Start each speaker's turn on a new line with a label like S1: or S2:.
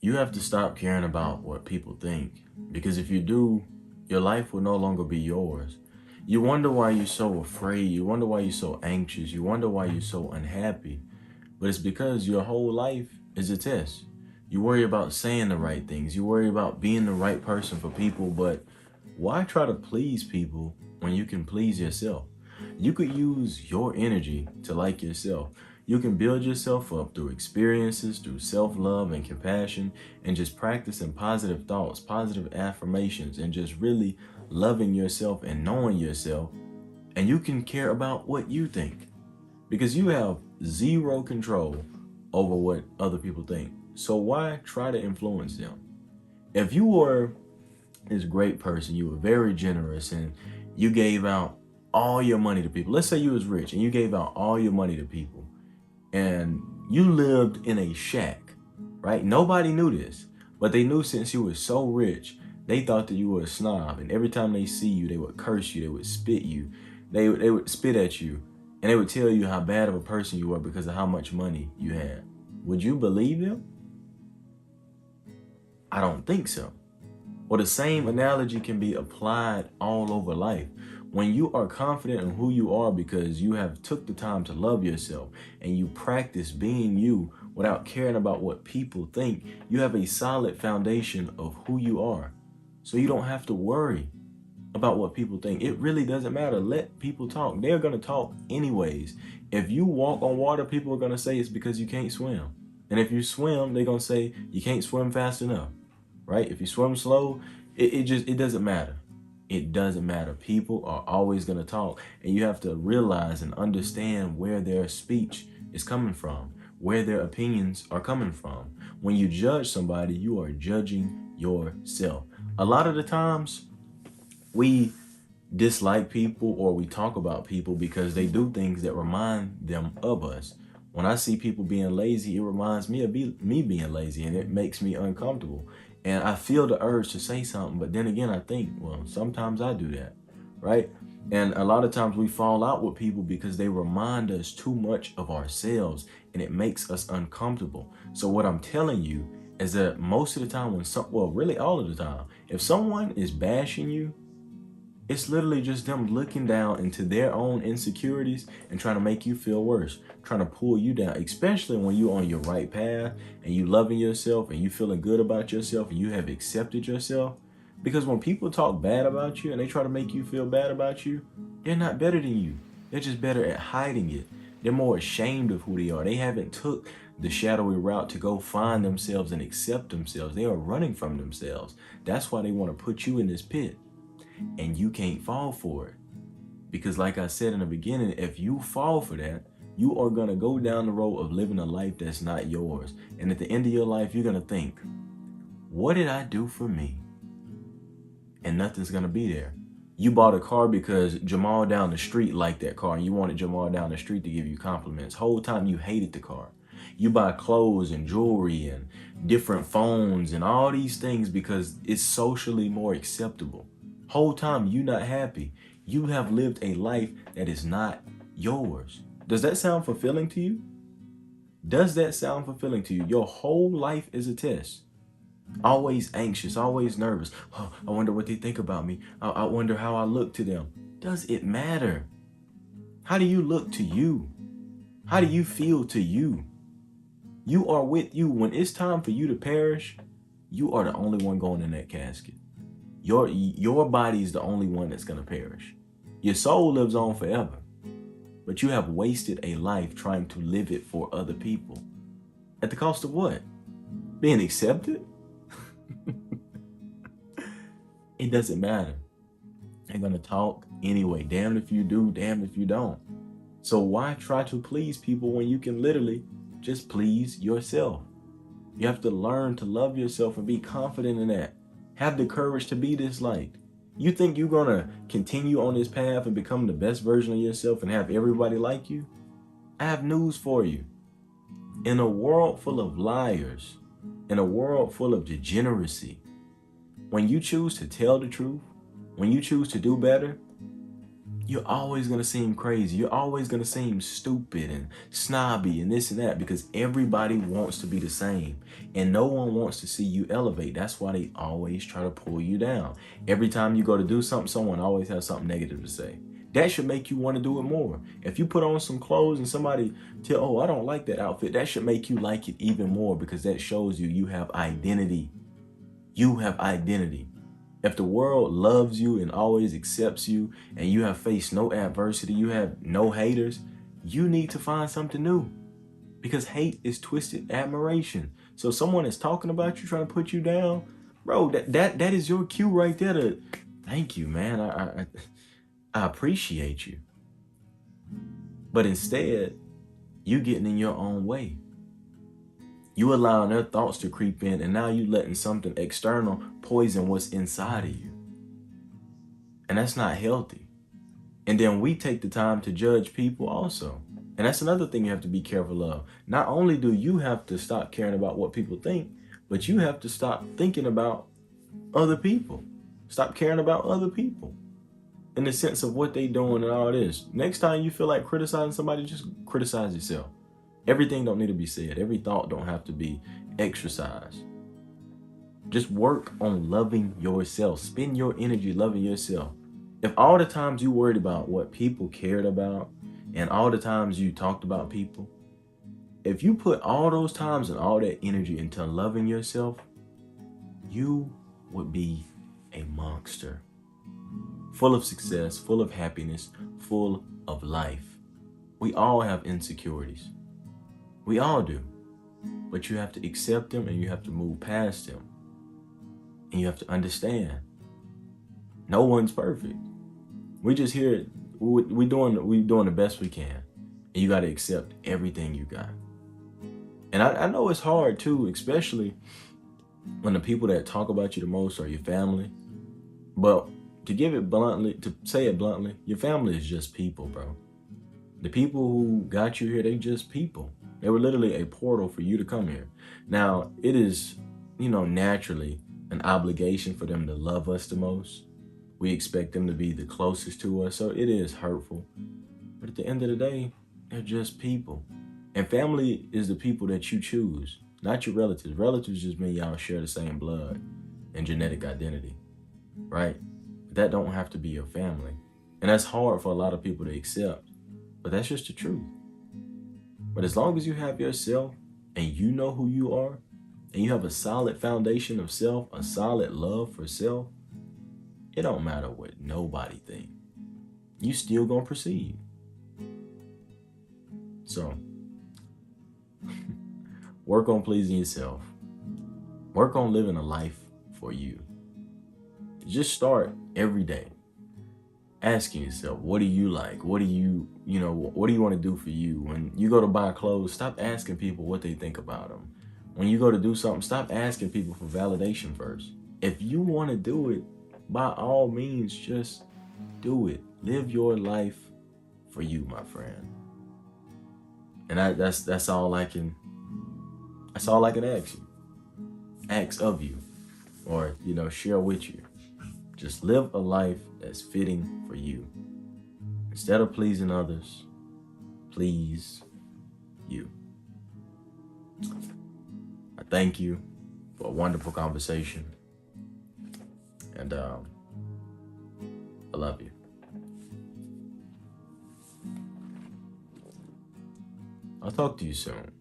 S1: You have to stop caring about what people think, because if you do, your life will no longer be yours. You wonder why you're so afraid. You wonder why you're so anxious. You wonder why you're so unhappy. But it's because your whole life is a test. You worry about saying the right things. You worry about being the right person for people. But why try to please people when you can please yourself? You could use your energy to like yourself. You can build yourself up through experiences, through self love and compassion, and just practicing positive thoughts, positive affirmations, and just really loving yourself and knowing yourself. And you can care about what you think because you have zero control over what other people think. So why try to influence them? If you were this great person, you were very generous, and you gave out all your money to people. Let's say you was rich and you gave out all your money to people and you lived in a shack, right? Nobody knew this, but they knew since you were so rich, they thought that you were a snob. And every time they see you, they would curse you, they would spit you, they would spit at you, and they would tell you how bad of a person you were because of how much money you had. Would you believe them? I don't think so. Or the same analogy can be applied all over life. When you are confident in who you are because you have took the time to love yourself and you practice being you without caring about what people think, you have a solid foundation of who you are. So you don't have to worry about what people think. It really doesn't matter. Let people talk. They're going to talk anyways. If you walk on water, people are going to say it's because you can't swim. And if you swim, they're going to say you can't swim fast enough, right? If you swim slow, it doesn't matter. It doesn't matter. People are always going to talk, and you have to realize and understand where their speech is coming from, where their opinions are coming from. When you judge somebody, you are judging yourself. A lot of the times we dislike people or we talk about people because they do things that remind them of us. When I see people being lazy, it reminds me of me being lazy, and it makes me uncomfortable. And I feel the urge to say something, but then again, I think, well, sometimes I do that, right? And a lot of times we fall out with people because they remind us too much of ourselves, and it makes us uncomfortable. So what I'm telling you is that most of the time well, really all of the time, if someone is bashing you, it's literally just them looking down into their own insecurities and trying to make you feel worse, trying to pull you down, especially when you're on your right path and you loving yourself and you feeling good about yourself and you have accepted yourself. Because when people talk bad about you and they try to make you feel bad about you, they're not better than you. They're just better at hiding it. They're more ashamed of who they are. They haven't took the shadowy route to go find themselves and accept themselves. They are running from themselves. That's why they want to put you in this pit. And you can't fall for it. Because like I said in the beginning, if you fall for that, you are going to go down the road of living a life that's not yours. And at the end of your life, you're going to think, what did I do for me? And nothing's going to be there. You bought a car because Jamal down the street liked that car and you wanted Jamal down the street to give you compliments. Whole time you hated the car. You buy clothes and jewelry and different phones and all these things because it's socially more acceptable. Whole time you not happy. You have lived a life that is not yours. Does that sound fulfilling to you? Does that sound fulfilling to you? Your whole life is a test. Always anxious, always nervous. Oh, I wonder what they think about me. I wonder how I look to them. Does it matter? How do you look to you? How do you feel to you? You are with you. When it's time for you to perish, you are the only one going in that casket. Your body is the only one that's going to perish. Your soul lives on forever. But you have wasted a life trying to live it for other people. At the cost of what? Being accepted? It doesn't matter. They're going to talk anyway. Damned if you do, damned if you don't. So why try to please people when you can literally just please yourself? You have to learn to love yourself and be confident in that. Have the courage to be disliked. You think you're going to continue on this path and become the best version of yourself and have everybody like you? I have news for you. In a world full of liars, in a world full of degeneracy, when you choose to tell the truth, when you choose to do better, you're always going to seem crazy. You're always going to seem stupid and snobby and this and that, because everybody wants to be the same and no one wants to see you elevate. That's why they always try to pull you down. Every time you go to do something, someone always has something negative to say. That should make you want to do it more. If you put on some clothes and somebody tell, oh, I don't like that outfit, that should make you like it even more, because that shows you have identity. You have identity. If the world loves you and always accepts you and you have faced no adversity, you have no haters, you need to find something new, because hate is twisted admiration. So someone is talking about you, trying to put you down, bro, that is your cue right there to thank you, man. I appreciate you. But instead, you getting in your own way. You allowing their thoughts to creep in, and now you letting something external poison what's inside of you. And that's not healthy. And then we take the time to judge people also. And that's another thing you have to be careful of. Not only do you have to stop caring about what people think, but you have to stop thinking about other people. Stop caring about other people in the sense of what they doing and all this. Next time you feel like criticizing somebody, just criticize yourself. Everything don't need to be said. Every thought don't have to be exercised. Just work on loving yourself. Spend your energy loving yourself. If all the times you worried about what people cared about and all the times you talked about people, if you put all those times and all that energy into loving yourself, you would be a monster. Full of success, full of happiness, full of life. We all have insecurities. We all do. But you have to accept them and you have to move past them. And you have to understand, no one's perfect. We just here, we doing the best we can. And you got to accept everything you got. And I know it's hard too, especially when the people that talk about you the most are your family. But to say it bluntly, your family is just people, bro. The people who got you here, they just people. They were literally a portal for you to come here. Now, it is, naturally an obligation for them to love us the most. We expect them to be the closest to us, so it is hurtful. But at the end of the day, they're just people. And family is the people that you choose, not your relatives. Relatives just mean y'all share the same blood and genetic identity, right? But that don't have to be your family. And that's hard for a lot of people to accept, but that's just the truth. But as long as you have yourself and you know who you are, and you have a solid foundation of self, a solid love for self, it don't matter what nobody think. You still gonna proceed. So, work on pleasing yourself. Work on living a life for you. Just start every day asking yourself, what do you like? What do you want to do for you? When you go to buy clothes, stop asking people what they think about them. When you go to do something, stop asking people for validation first. If you want to do it, by all means, just do it. Live your life for you, my friend. And that's all I can ask you. Ask of you, or share with you. Just live a life that's fitting for you. Instead of pleasing others, please you. I thank you for a wonderful conversation. And I love you. I'll talk to you soon.